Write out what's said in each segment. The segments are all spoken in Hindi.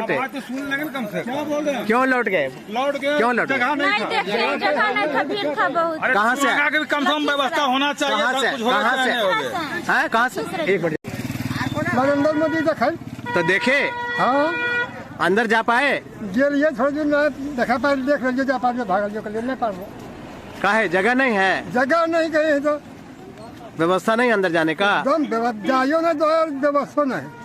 लौटे? तो सुन लेंगे ना कम से क्या बोल रहे हैं? क्यों लौट गए? लौट गए, क्यों लौटे? जगह नहीं था। जगह नहीं था, भीड़ था बहुत। अरे कहाँ से? आगे भी कम से कम व्यवस्था होना चाहिए। कहाँ से? सब कुछ होना कहाँ से? चाहिए। हैं कहाँ से? एक मिनट नरेंद्र मोदी देखा। तो देखे हाँ अंदर जा पाए? गेलिए थोड़ी दिन में देखा पाए, देख लीजिए जा पाए, भागल जो कल नहीं पाए। काहे जगह नहीं है? जगह नहीं गई है तो व्यवस्था नहीं अंदर जाने का? एकदम जाइयो ना तो व्यवस्था नहीं।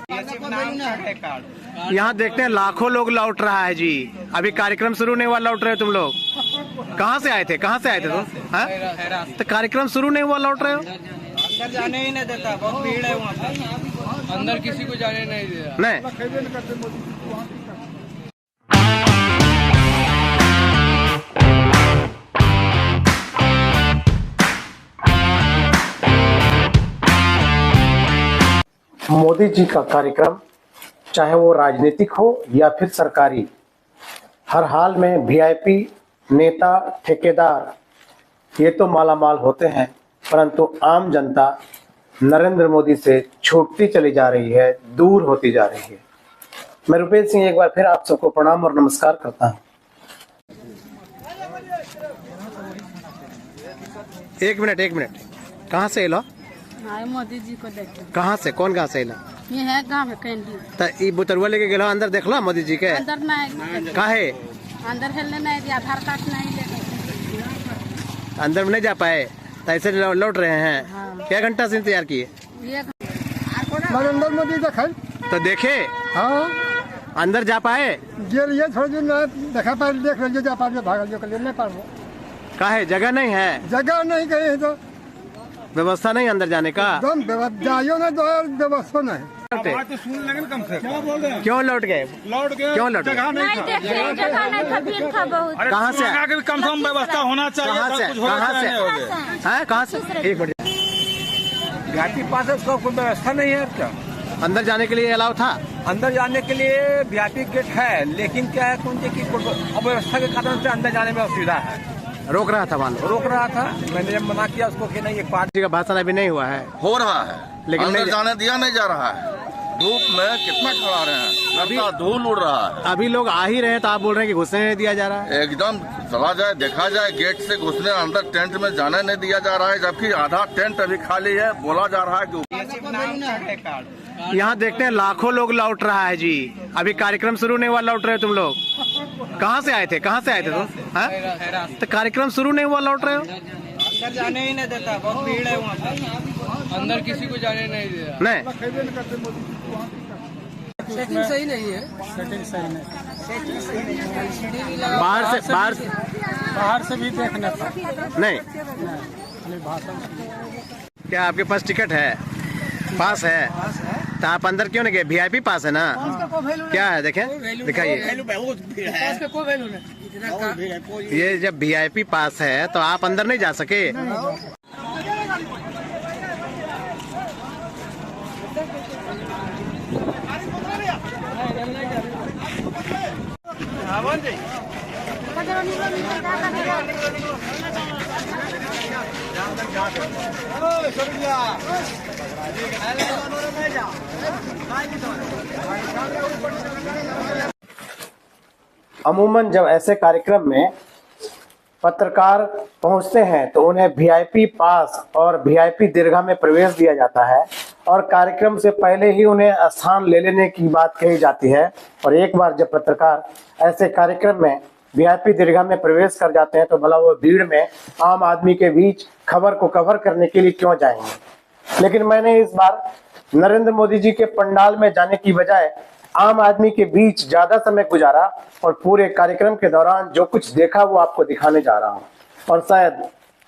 यहाँ देखते हैं लाखों लोग लौट रहा है जी। अभी कार्यक्रम शुरू नहीं हुआ, लौट रहे हो तुम लोग? कहाँ से आए थे? कहाँ से आए थे तुम? हाँ? तो कार्यक्रम शुरू नहीं हुआ, लौट रहे हो? अंदर जाने ही नहीं देता, बहुत भीड़ है वहाँ पे। अंदर किसी को जाने नहीं दे रहा। नहीं। मोदी जी का कार्यक्रम, चाहे वो राजनीतिक हो या फिर सरकारी, हर हाल में वीआईपी नेता ठेकेदार ये तो मालामाल होते हैं, परंतु आम जनता नरेंद्र मोदी से छूटती चली जा रही है, दूर होती जा रही है। मैं रुपेश सिंह एक बार फिर आप सबको प्रणाम और नमस्कार करता हूँ। एक मिनट, कहाँ से एलो? मोदी जी को देखो। कहाँ से? कौन गाँव से एलो? ये है गाँव में कैंडी। तो ये बुतरुआ लेके गेलो, अंदर देखलो मोदी जी के? अंदर नहीं, काहे अंदर हेलने नहीं दिया, आधार कार्ड नहीं लेके अंदर में नहीं जा पाए? तो ऐसे लौट रहे हैं। हाँ। क्या घंटा से इंतजार किए? नरेंद्र मोदी देखा। तो देखे हाँ अंदर जा पाए? गेलिए थोड़ी दिन में देखा पाए, देख लीजिए जा पाए, भागल जो कल नहीं पाए। काहे जगह नहीं है? जगह नहीं गई है तो व्यवस्था नहीं अंदर जाने का? एकदम जाइयो ना तो व्यवस्था नहीं। लौटे? तो सुन लेंगे ना कम से क्या बोल रहे हैं? क्यों लौट गए? लौट गए, क्यों लौटे? जगह नहीं था। जगह नहीं था, भीड़ था बहुत। अरे कहाँ से? आगे भी कम से कम व्यवस्था होना चाहिए। कहाँ से? सब कुछ होना कहाँ से? चाहिए। हैं कहाँ से? एक मिनट, घाटी पास है, उसका कोई व्यवस्था नहीं है क्या? अंदर जाने के लिए अलाउ था? अंदर जाने के लिए वीआईपी गेट है, लेकिन क्या है कौन की अव्यवस्था के कारण से अंदर जाने में असुविधा है। रोक रहा था, मान लो रोक रहा था, मैंने जब मना किया उसको कि नहीं, एक पार्टी का भाषण अभी नहीं हुआ है। हो रहा है, लेकिन अंदर नहीं जाने दिया नहीं जा रहा है। धूप में कितना खड़ा रहे हैं, अभी धूल उड़ रहा है। अभी लोग आ ही रहे हैं तो आप बोल रहे हैं कि घुसने नहीं दिया जा रहा है? एकदम चला जाए, देखा जाए, गेट से घुसने, अंदर टेंट में जाने नहीं दिया जा रहा है, जबकि आधा टेंट अभी खाली है। बोला जा रहा है कि यहाँ देखते हैं लाखों लोग लौट रहा है जी। अभी कार्यक्रम शुरू नहीं हुआ, लौट रहे हो तुम लोग? कहाँ से आए थे? कहाँ से आए थे तुम? हाँ? तो कार्यक्रम शुरू नहीं हुआ, लौट रहे हो? अंदर जाने ही नहीं देता, बहुत भीड़ है वहाँ पे। अंदर किसी को जाने नहीं दे रहा। नहीं। सेटिंग सही नहीं है। बाहर से भी देखना था। नहीं। क्या आपके पास टिकट है? पास है? तो आप अंदर क्यों नहीं गए? वीआईपी पास है ना? क्या है देखें, दिखाइए। ये जब वीआईपी पास है तो आप अंदर नहीं जा सके? अमूमन जब ऐसे कार्यक्रम में पत्रकार पहुंचते हैं तो उन्हें वीआईपी पास और वीआईपी दीर्घा में प्रवेश दिया जाता है और कार्यक्रम से पहले ही उन्हें स्थान ले लेने की बात कही जाती है। और एक बार जब पत्रकार ऐसे कार्यक्रम में वीआईपी दीर्घा में प्रवेश कर जाते हैं तो भला वो भीड़ में आम आदमी के बीच खबर को कवर करने के लिए क्यों जाएंगे। लेकिन मैंने इस बार नरेंद्र मोदी जी के पंडाल में जाने की बजाय आम आदमी के बीच ज्यादा समय गुजारा और पूरे कार्यक्रम के दौरान जो कुछ देखा वो आपको दिखाने जा रहा हूँ। और शायद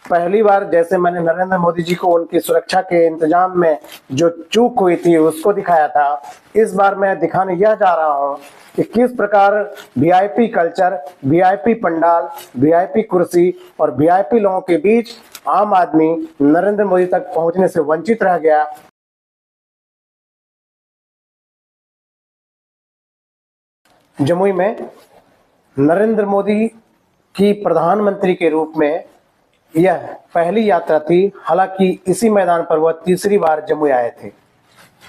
पहली बार जैसे मैंने नरेंद्र मोदी जी को उनकी सुरक्षा के इंतजाम में जो चूक हुई थी उसको दिखाया था, इस बार मैं दिखाने यह जा रहा हूँ कि किस प्रकार VIP culture, VIP pandal, VIP कुर्सी और वीआईपी लोगों के बीच आम आदमी नरेंद्र मोदी तक पहुंचने से वंचित रह गया। जमुई में नरेंद्र मोदी की प्रधानमंत्री के रूप में यह पहली यात्रा थी। हालांकि इसी मैदान पर वह तीसरी बार जमुई आए थे।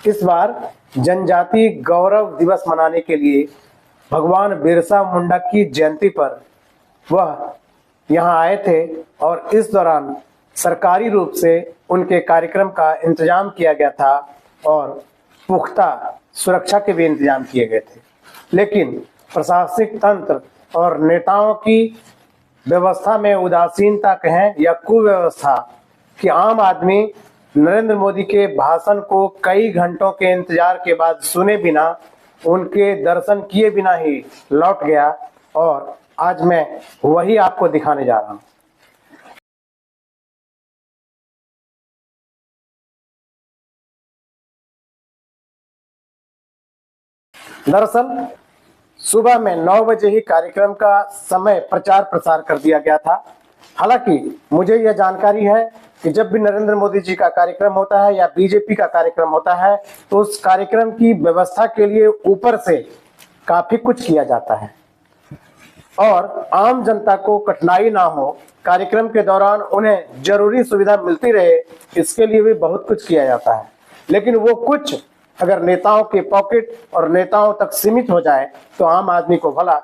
इस बार जनजातीय गौरव दिवस मनाने के लिए भगवान बिरसा मुंडा की जयंती पर वह यहाँ आए थे और इस दौरान सरकारी रूप से उनके कार्यक्रम का इंतजाम किया गया था और पुख्ता सुरक्षा के भी इंतजाम किए गए थे। लेकिन प्रशासनिक तंत्र और नेताओं की व्यवस्था में उदासीनता कहें या कुव्यवस्था कि आम आदमी नरेंद्र मोदी के भाषण को कई घंटों के इंतजार के बाद सुने बिना, उनके दर्शन किए बिना ही लौट गया। और आज मैं वही आपको दिखाने जा रहा हूं। दरअसल सुबह में 9 बजे ही कार्यक्रम का समय प्रचार प्रसार कर दिया गया था। हालांकि मुझे यह जानकारी है कि जब भी नरेंद्र मोदी जी का कार्यक्रम होता है या बीजेपी का कार्यक्रम होता है तो उस कार्यक्रम की व्यवस्था के लिए ऊपर से काफी कुछ किया जाता है और आम जनता को कठिनाई ना हो, कार्यक्रम के दौरान उन्हें जरूरी सुविधा मिलती रहे, इसके लिए भी बहुत कुछ किया जाता है। लेकिन वो कुछ अगर नेताओं के पॉकेट और नेताओं तक सीमित हो जाए तो आम आदमी को भला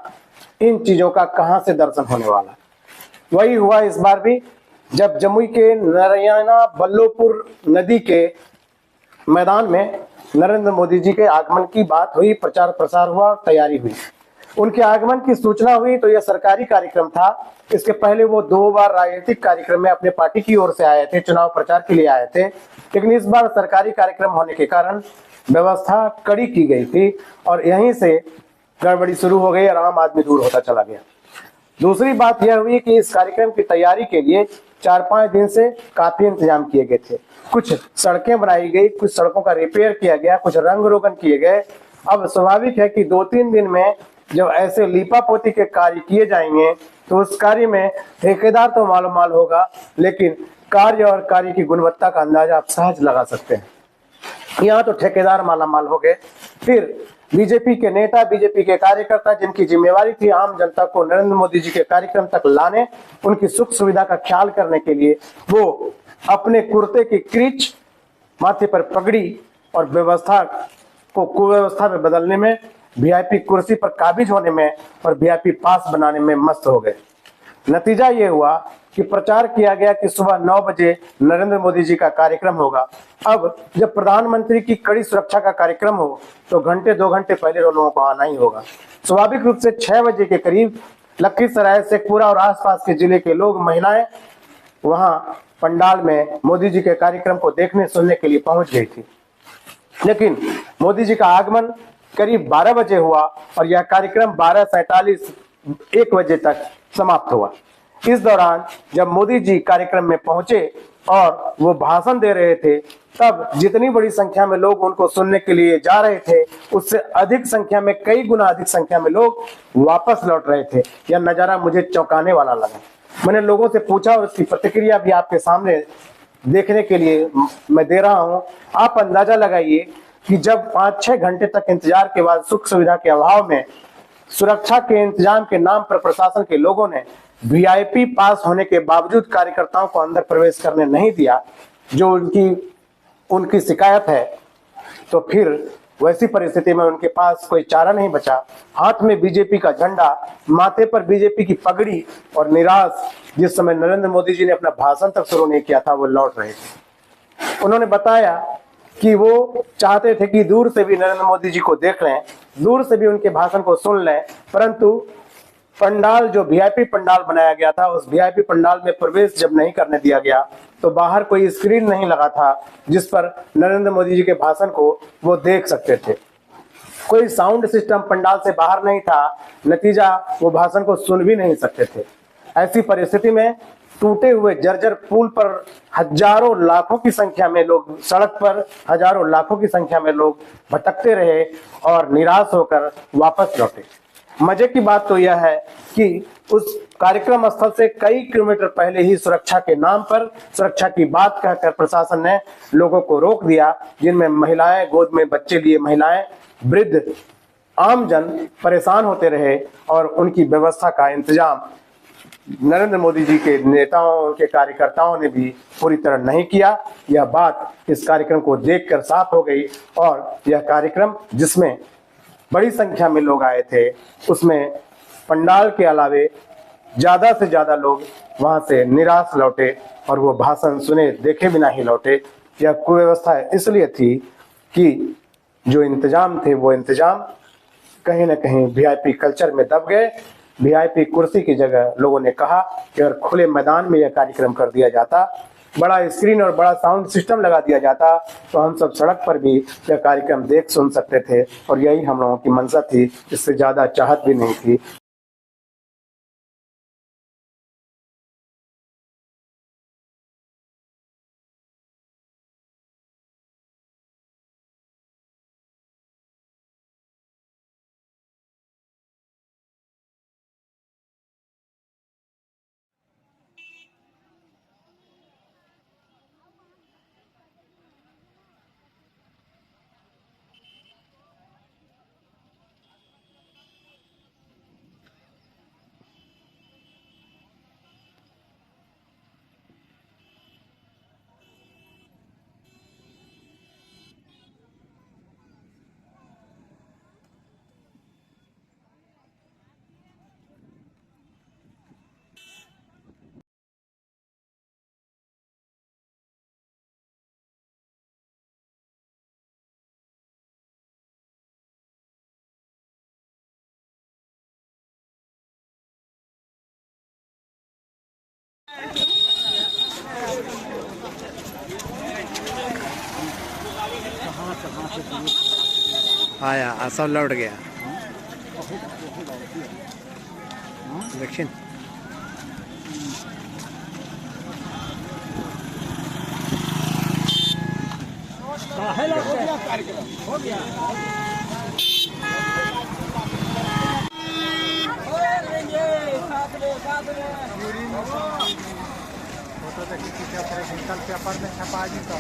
इन चीजों का कहां से दर्शन होने वाला। वही हुआ इस बार भी, जब जमुई के नारायणा बल्लोपुर नदी के मैदान में नरेंद्र मोदी जी के आगमन की बात हुई, प्रचार प्रसार हुआ, तैयारी हुई। उनके आगमन की सूचना हुई तो यह सरकारी कार्यक्रम था। इसके पहले वो 2 बार राजनीतिक कार्यक्रम में अपने पार्टी की ओर से आए थे, चुनाव प्रचार के लिए आए थे। लेकिन इस बार सरकारी कार्यक्रम होने के कारण व्यवस्था कड़ी की गई थी और यहीं से गड़बड़ी शुरू हो गई और आम आदमी दूर होता चला गया। दूसरी बात यह हुई कि इस कार्यक्रम की तैयारी के लिए 4-5 दिन से काफी इंतजाम किए गए थे। कुछ सड़कें बनाई गई, कुछ सड़कों का रिपेयर किया गया, कुछ रंग रोगन किए गए। अब स्वाभाविक है कि 2-3 दिन में जब ऐसे लीपापोती के कार्य किए जाएंगे तो उस कार्य में ठेकेदार तो मालूमाल होगा, लेकिन कार्य और कार्य की गुणवत्ता का अंदाजा आप सहज लगा सकते हैं। यहाँ तो ठेकेदार मालामाल हो गए। फिर बीजेपी के नेता, बीजेपी के कार्यकर्ता, जिनकी जिम्मेवारी थी आम जनता को नरेंद्र मोदी जी के कार्यक्रम तक लाने, उनकी सुख सुविधा का ख्याल करने के लिए वो अपने कुर्ते की क्रीच, माथे पर पगड़ी और व्यवस्था को कुव्यवस्था में बदलने में, वीआईपी कुर्सी पर काबिज होने में और वीआईपी पास बनाने में मस्त हो गए। नतीजा ये हुआ कि प्रचार किया गया कि सुबह 9 बजे नरेंद्र मोदी जी का कार्यक्रम होगा। अब जब प्रधानमंत्री की कड़ी सुरक्षा का कार्यक्रम हो तो घंटे 2 घंटे पहले लोगों को आना ही होगा। स्वाभाविक रूप से 6 बजे के करीब लखीसराय, शेखपुरा और आसपास के जिले के लोग, महिलाएं वहां पंडाल में मोदी जी के कार्यक्रम को देखने सुनने के लिए पहुंच गई थी। लेकिन मोदी जी का आगमन करीब 12 बजे हुआ और यह कार्यक्रम 12:47 1 बजे तक समाप्त हुआ। इस दौरान जब मोदी जी कार्यक्रम में पहुंचे और वो भाषण दे रहे थे, तब जितनी बड़ी संख्या में लोग उनको सुनने के लिए जा रहे थे, उससे अधिक संख्या में, कई गुना अधिक संख्या में लोग वापस लौट रहे थे। यह नजारा मुझे चौंकाने वाला लगा। मैंने लोगों से पूछा और उसकी प्रतिक्रिया भी आपके सामने देखने के लिए मैं दे रहा हूं। आप अंदाजा लगाइए कि जब 5-6 घंटे तक इंतजार के बाद, सुख सुविधा के अभाव में, सुरक्षा के इंतजाम के नाम पर प्रशासन के लोगों ने वीआईपी पास होने के बावजूद कार्यकर्ताओं को अंदर प्रवेश करने नहीं दिया, जो उनकी शिकायत है, तो फिर वैसी परिस्थिति में उनके पास कोई चारा नहीं बचा। हाथ में बीजेपी का झंडा, माथे पर बीजेपी की पगड़ी और निराश, जिस समय नरेंद्र मोदी जी ने अपना भाषण तक शुरू नहीं किया था, वो लौट रहे थे। उन्होंने बताया कि वो चाहते थे कि दूर से भी नरेंद्र मोदी जी को देख लें, दूर से भी उनके भाषण को सुन लें, परंतु पंडाल, जो वीआईपी पंडाल बनाया गया था, उस वीआईपी पंडाल में प्रवेश जब नहीं करने दिया गया तो बाहर कोई स्क्रीन नहीं लगा था जिस पर नरेंद्र मोदी जी के भाषण को वो देख सकते थे। कोई साउंड सिस्टम पंडाल से बाहर नहीं था, नतीजा वो भाषण को सुन भी नहीं सकते थे। ऐसी परिस्थिति में टूटे हुए जर्जर पुल पर हजारों लाखों की संख्या में लोग, सड़क पर हजारों लाखों की संख्या में लोग भटकते रहे और निराश होकर वापस लौटे। मजे की बात तो यह है कि उस कार्यक्रम स्थल से कई किलोमीटर पहले ही सुरक्षा के नाम पर, सुरक्षा की बात कहकर प्रशासन ने लोगों को रोक दिया, जिनमें महिलाएं, गोद में बच्चे लिए महिलाएं, वृद्ध, आमजन परेशान होते रहे और उनकी व्यवस्था का इंतजाम नरेंद्र मोदी जी के नेताओं, उनके कार्यकर्ताओं ने भी पूरी तरह नहीं किया। यह बात इस कार्यक्रम को देखकर साफ हो गई और यह कार्यक्रम, जिसमें बड़ी संख्या में लोग आए थे। उसमें पंडाल के अलावे ज्यादा से ज्यादा लोग वहां से निराश लौटे और वो भाषण सुने देखे बिना ही लौटे। यह कुव्यवस्था इसलिए थी कि जो इंतजाम थे वो इंतजाम कहीं ना कहीं वीआईपी कल्चर में दब गए। वीआईपी कुर्सी की जगह लोगों ने कहा कि अगर खुले मैदान में यह कार्यक्रम कर दिया जाता, बड़ा स्क्रीन और बड़ा साउंड सिस्टम लगा दिया जाता, तो हम सब सड़क पर भी यह कार्यक्रम देख सुन सकते थे। और यही हम लोगों की मंशा थी, इससे ज्यादा चाहत भी नहीं थी। आया सब लौट गया दक्षिण। हो गया फोटो देखिए कल पेपर में छपा दी तो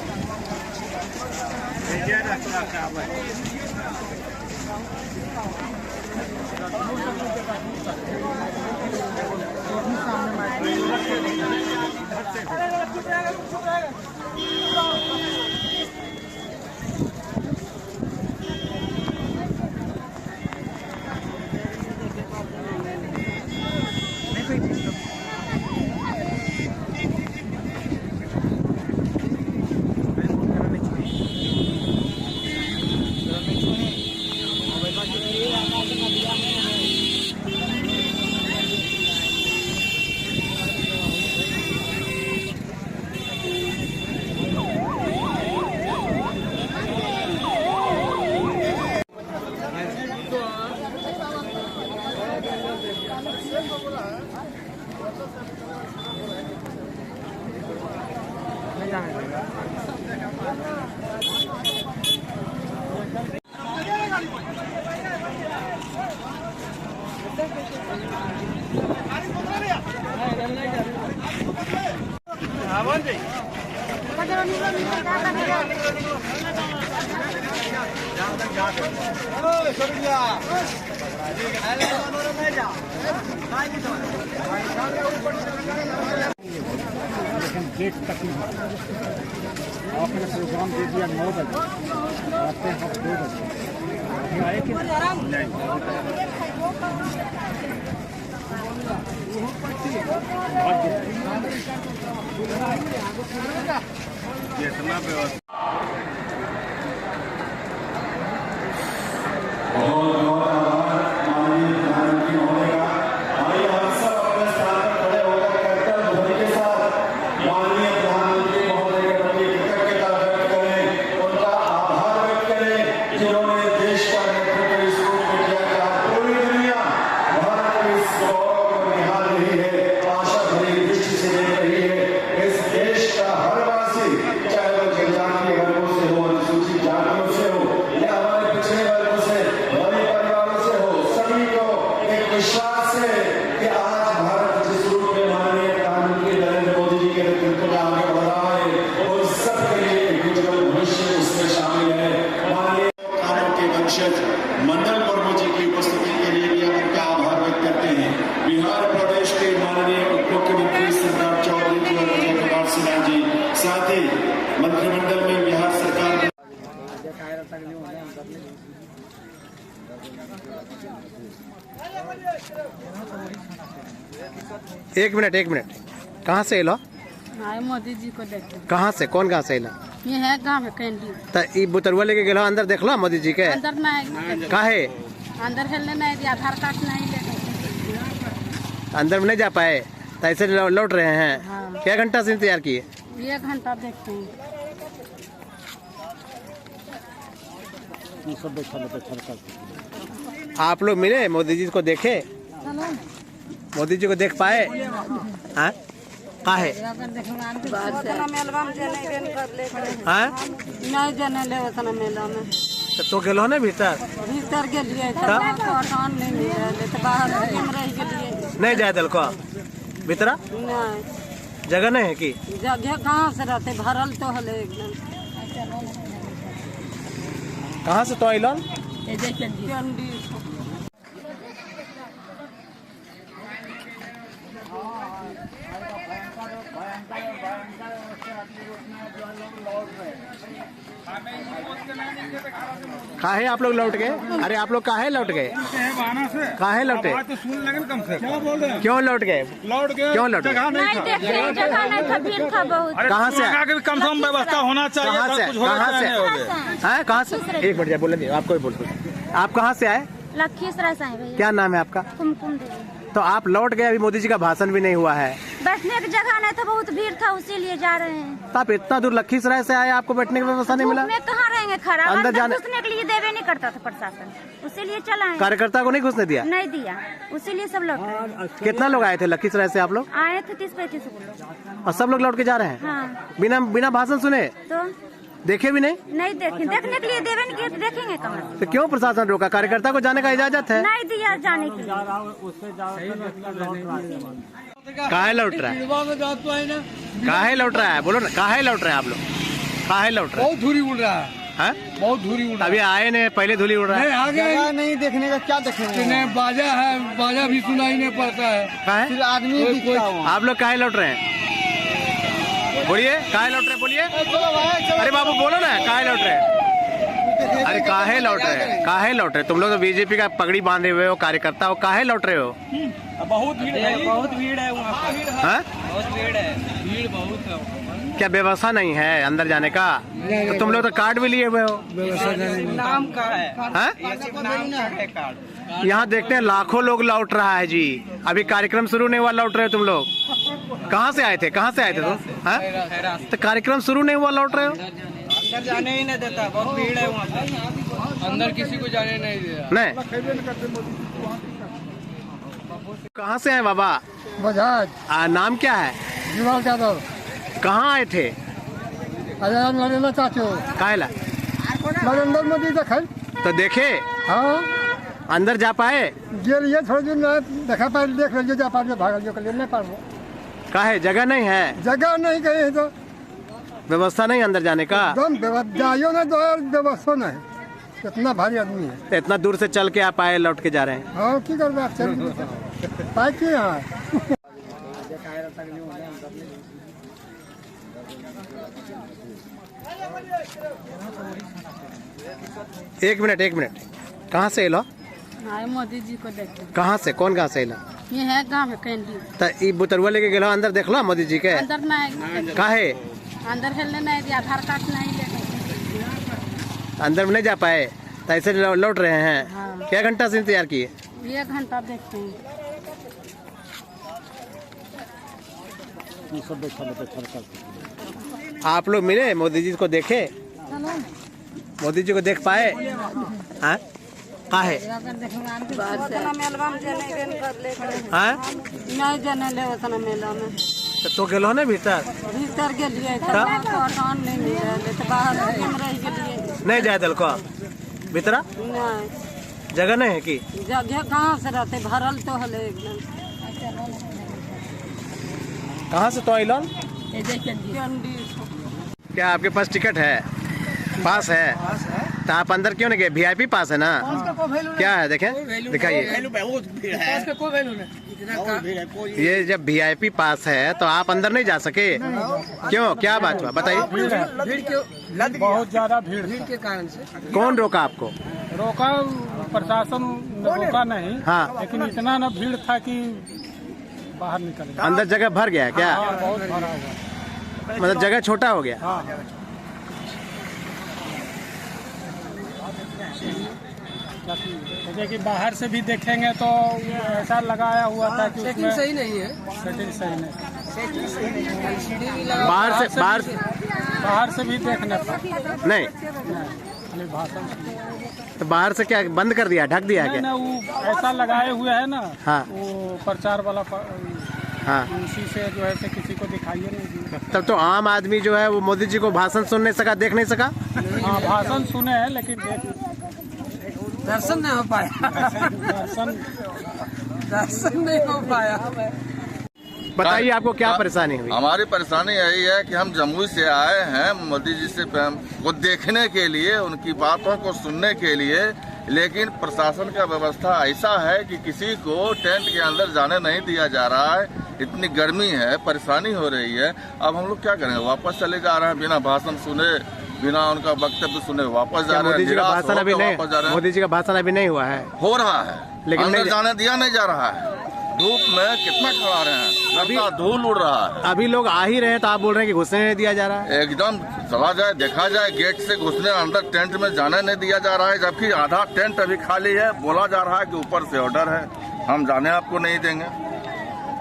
गेट तक आपने प्रोग्राम दे दिया 9 बजे, आते हैं 2 बजे आए कि जितना व्यवस्था मंडल प्रभु जी की उपस्थिति के लिए भी हम उनका आभार व्यक्त करते हैं। बिहार प्रदेश के माननीय उप मुख्यमंत्री सरदार चौधरी जी और विजय कुमार सिन्हा जी, साथ ही मंत्रिमंडल में बिहार सरकार एक मिनट कहाँ से एलो? आए मोदी जी को देखते कहाँ से कौन कहाँ से एलो? ये है गाँव में कैंडी तो ई बुतरुआ लेके गेलो अंदर देखलो मोदी जी के? अंदर नहीं काहे अंदर हेलने नहीं दिया आधार कार्ड नहीं लेकर अंदर में नहीं जा पाए तो ऐसे लौट रहे हैं? हाँ। क्या घंटा से इंतजार किए? 1 घंटा देखते हैं। आप लोग मिले मोदी जी को देखे? मोदी जी को देख पाए? हाँ? काहे? हाँ? नहीं जाने ले उतना मेला में तो गेलो ने भीतर? भीतर के लिए नहीं मिले तो बाहर रह गेलिए नहीं जाए दल को भीतरा? नहीं जगह नहीं है कि? जगह कहाँ से रहते भरल तो हले एकदम कहाँ से तो आइलन? कैंडी काहे आप लोग लौट गए? अरे आप लोग काहे लौट गए? बहाना से काहे लौटे? बात तो सुन लेंगे कम से क्या बोल रहे हैं? क्यों लौट गए? लौट गए क्यों लौट गए? जगह नहीं था। देखते जगह नहीं था भीड़ था बहुत अरे कहाँ से? आगे भी कम से कम व्यवस्था होना चाहिए। कहाँ से? सब कुछ होना कहाँ से? चाहिए। हैं कहाँ से? एक मिनट बोले नहीं आपको ही बोल आप कहाँ से आए? लखीसराय से भैया क्या नाम है आपका? कुमकुम देवी तो आप लौट गए, अभी मोदी जी का भाषण भी नहीं हुआ है। बैठने की जगह नहीं था बहुत भीड़ था उसीलिए जा रहे हैं। तो आप इतना दूर लखीसराय से आए, आपको बैठने की व्यवस्था नहीं मिला? धूप में कहाँ रहेंगे खड़ा अंदर जाने घुसने के लिए देवे नहीं करता था प्रशासन उसीलिए चला है कार्यकर्ता को नहीं घुसने दिया? नहीं दिया उसीलिए सब लौट रहे हैं। कितना लोग आए थे लखीसराय से आप लोग? आए थे 30-35 लोग और सब लोग लौट के जा रहे हैं हाँ बिना भाषण सुने? तो देखे भी नहीं? नहीं देखे देखने के लिए देवे नहीं किए तो देखेंगे कहाँ से? तो क्यों प्रशासन रोका? कार्यकर्ता को जाने का इजाजत है। नहीं दिया जाने के लिए काहे लौट रहा है? काहे लौट रहा है? बोलो ना, काहे लौट रहे हैं आप लोग? काहे लौट रहे हैं? बहुत धूरी उड़ रहा है, हैं? बहुत धूरी उड़ अभी आए ने पहले धूली उड़ रहा है। आगे नहीं देखने का क्या देखेंगे? बाजा है, बाजा भी सुनाई नहीं पड़ता है। काहे? आदमी आप लोग काहे लौट रहे हैं? बोलिए काहे लौट रहे हैं? बोलिए अरे बाबू बोलो ना, काहे लौट रहे हैं? अरे काहे लौट रहे हैं? काहे लौट रहे? तुम लोग तो बीजेपी का पगड़ी बांधे हुए हो, कार्यकर्ता हो, काहे लौट रहे हो? बहुत भीड़ है वहाँ पर। हाँ? बहुत भीड़ है, भीड़ बहुत है। क्या व्यवस्था नहीं है अंदर जाने का? तो तुम लोग तो कार्ड भी लिए हुए हो। नाम का है, हाँ? ये सिर्फ नाम का है कार्ड। यहाँ देखते हैं लाखों लोग लौट रहा है जी। अभी कार्यक्रम शुरू नहीं हुआ, लौट रहे हो तुम लोग। कहाँ से आए थे? कहाँ से आए थे तुम? हाँ? तो कार्यक्रम शुरू नहीं हुआ, लौट रहे हो? अंदर जाने ही नहीं देता, बहुत भीड़ है वहाँ पर। अंदर किसी को जाने नहीं दे रहा। नहीं। कहाँ से हैं बाबा? बजाज नाम क्या है? जीवाल यादव कहाँ आए थे? नरेंद्र चाचू काहेला? नरेंद्र मोदी देखे तो देखे हाँ अंदर जा पाए? गेलिए थोड़े दिन देखा पाए देख लीजिए जा पाए भागल जो कलिए नहीं पाए काहे? जगह नहीं है? जगह नहीं गए तो व्यवस्था नहीं अंदर जाने का? एकदम जाइयो ना तो व्यवस्था नहीं इतना भारी आदमी है। तो इतना दूर से चल के आप आए, लौट के जा रहे हैं? हाँ की कर आप चल पाए की यहाँ एक मिनट कहाँ से एलो? आए मोदी जी को देखते कहाँ से कौन कहाँ से एलो? ये है गाँव में कैंडी तो ई बुतरुआ लेके गेलो अंदर देखलो मोदी जी के? अंदर नहीं काहे? अंदर हेलने नहीं दिया आधार कार्ड नहीं लेकर अंदर में नहीं जा पाए तो ऐसे लौट रहे हैं? हाँ। क्या घंटा से इंतजार किए? 1 घंटा देखते हैं। आप लोग मिले मोदी जी को देखे? मोदी जी को देख पाए? हाँ? काहे? हाँ? नहीं जाने ले उतना मेला में तो गेलो ने भीतर? भीतर गेलिए नहीं मिले तो बाहर रह गेलिए नहीं जाए दल को भीतरा? नहीं जगह नहीं है कि? जगह कहाँ से रहते भरल तो हले एकदम कहाँ से तो आइलन? कैंडी क्या आपके पास टिकट है? पास है? तो आप अंदर क्यों नहीं गए? वीआईपी पास है ना? क्या है देखें, दिखाइए। बहुत भीड़ है, ये जब वीआईपी पास है तो आप अंदर नहीं जा सके? क्यों, क्या बात हुआ बताइए? बहुत ज्यादा भीड़ भीड़ के कारण से कौन रोका आपको? रोका प्रशासन हमने रोका नहीं। हाँ। लेकिन इतना ना भीड़ था कि बाहर निकल गया। अंदर जगह भर गया है क्या? हाँ, बहुत भरा हुआ। मतलब जगह छोटा हो गया। हाँ। जैसे कि बाहर से भी देखेंगे तो ऐसा लगाया हुआ था कि उसमें सही नहीं है। सेटिंग सही नहीं। बाहर से भी देखने पर नहीं खाली भाषण तो बाहर से क्या बंद कर दिया, ढक दिया क्या? ना, वो ऐसा लगाए हुए है ना। हाँ। वो प्रचार वाला हाँ। उसी से जो है किसी को दिखाइए नहीं दिया। तब तो आम आदमी जो है वो मोदी जी को भाषण सुन नहीं सका, देख नहीं सका। हाँ, भाषण सुने हैं लेकिन दर्शन नहीं हो पाया। दर्शन नहीं हो पाया। बताइए आपको क्या परेशानी हुई? हमारी परेशानी यही है कि हम जम्मू से आए हैं मोदी जी से को देखने के लिए, उनकी बातों को सुनने के लिए, लेकिन प्रशासन का व्यवस्था ऐसा है कि किसी को टेंट के अंदर जाने नहीं दिया जा रहा है। इतनी गर्मी है, परेशानी हो रही है। अब हम लोग क्या करेंगे? वापस चले जा रहे हैं बिना भाषण सुने, बिना उनका वक्तव्य सुने वापस जा रहे हैं। मोदी जी का भाषण अभी नहीं, मोदी जी का भाषण अभी नहीं हुआ है। हो रहा है लेकिन अंदर नहीं जाने दिया नहीं जा रहा है। धूप में कितना खड़ा रहे हैं, अभी धूल उड़ रहा है। अभी लोग आ ही रहे हैं तो आप बोल रहे हैं कि घुसने नहीं दिया जा रहा है। एकदम चला जाए, देखा जाए, गेट से घुसने अंदर टेंट में जाने नहीं दिया जा रहा है, जबकि आधा टेंट अभी खाली है। बोला जा रहा है कि ऊपर से ऑर्डर है, हम जाने आपको नहीं देंगे।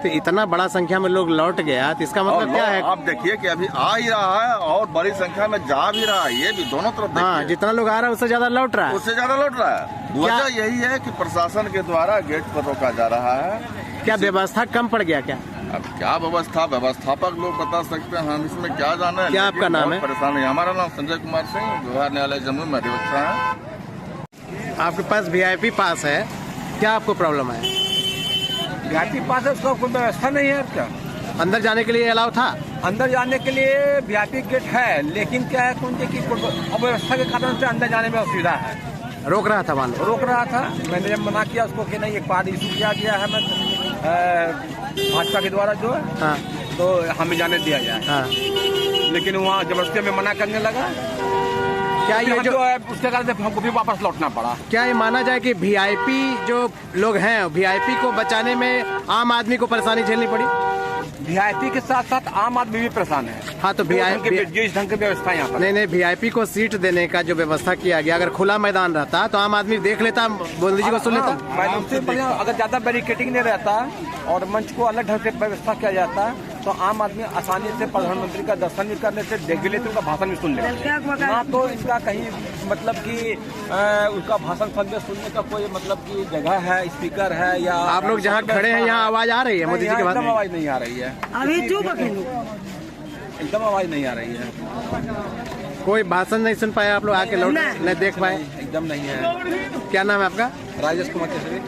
तो इतना बड़ा संख्या में लोग लौट गया तो इसका मतलब क्या है? आप देखिए कि अभी आ ही रहा है और बड़ी संख्या में जा भी रहा है। ये भी दोनों तरफ हाँ, देखिए। जितना लोग आ रहा है उससे ज्यादा लौट रहा है। उससे ज्यादा लौट रहा है। वजह यही है कि प्रशासन के द्वारा गेट पर रोका जा रहा है। क्या व्यवस्था कम पड़ गया क्या? अब क्या व्यवस्था, व्यवस्थापक लोग बता सकते हैं, हम इसमें क्या जाने। क्या आपका नाम है? परेशानी। हमारा नाम संजय कुमार सिंह, विभाग न्यायालय जम्मू में अधिवक्ता है। आपके पास VIP पास है, क्या आपको प्रॉब्लम है? वीआईपी पास है, उसका कोई व्यवस्था नहीं है। क्या अंदर जाने के लिए अलाउ था? अंदर जाने के लिए वीआईपी गेट है, लेकिन क्या है कौन की अव्यवस्था के कारण से अंदर जाने में असुविधा है। रोक रहा था मान लो। रोक रहा था। मैंने जब मना किया उसको कि नहीं, एक बार इशू किया गया है मैं भाजपा के द्वारा जो है, हाँ। तो हमें जाने दिया जाए। हाँ। लेकिन वहाँ जबरदस्ती में मना करने लगा। क्या ये जो है उसके कारण से हमको भी वापस लौटना पड़ा। क्या ये माना जाए कि VIP जो लोग हैं, VIP को बचाने में आम आदमी को परेशानी झेलनी पड़ी? वीआईपी के साथ साथ आम आदमी भी परेशान है। हाँ, तो जिस ढंग की व्यवस्था यहाँ पर नहीं, VIP को सीट देने का जो व्यवस्था किया गया, अगर खुला मैदान रहता तो आम आदमी देख लेता, मोदी जी को सुन लेता। मैदान से बढ़िया अगर ज्यादा बैरिकेडिंग नहीं रहता और मंच को अलग ढंग से व्यवस्था किया जाता तो आम आदमी आसानी से प्रधानमंत्री का दर्शन भी कर लेते, देख भी लेते, उनका भाषण भी सुन लेते। ना तो इनका कहीं मतलब कि उनका भाषण सुनने का कोई मतलब की जगह है, स्पीकर है या आप लोग जहाँ खड़े हैं यहाँ आवाज आ रही है मोदी जी के एकदम आवाज नहीं आ रही है। अभी चुप एकदम आवाज नहीं आ रही है। कोई भाषण नहीं सुन पाया आप लोग आके लौट नहीं देख पाए? एकदम नहीं है। क्या नाम है आपका? राजेश कुमार केसरी।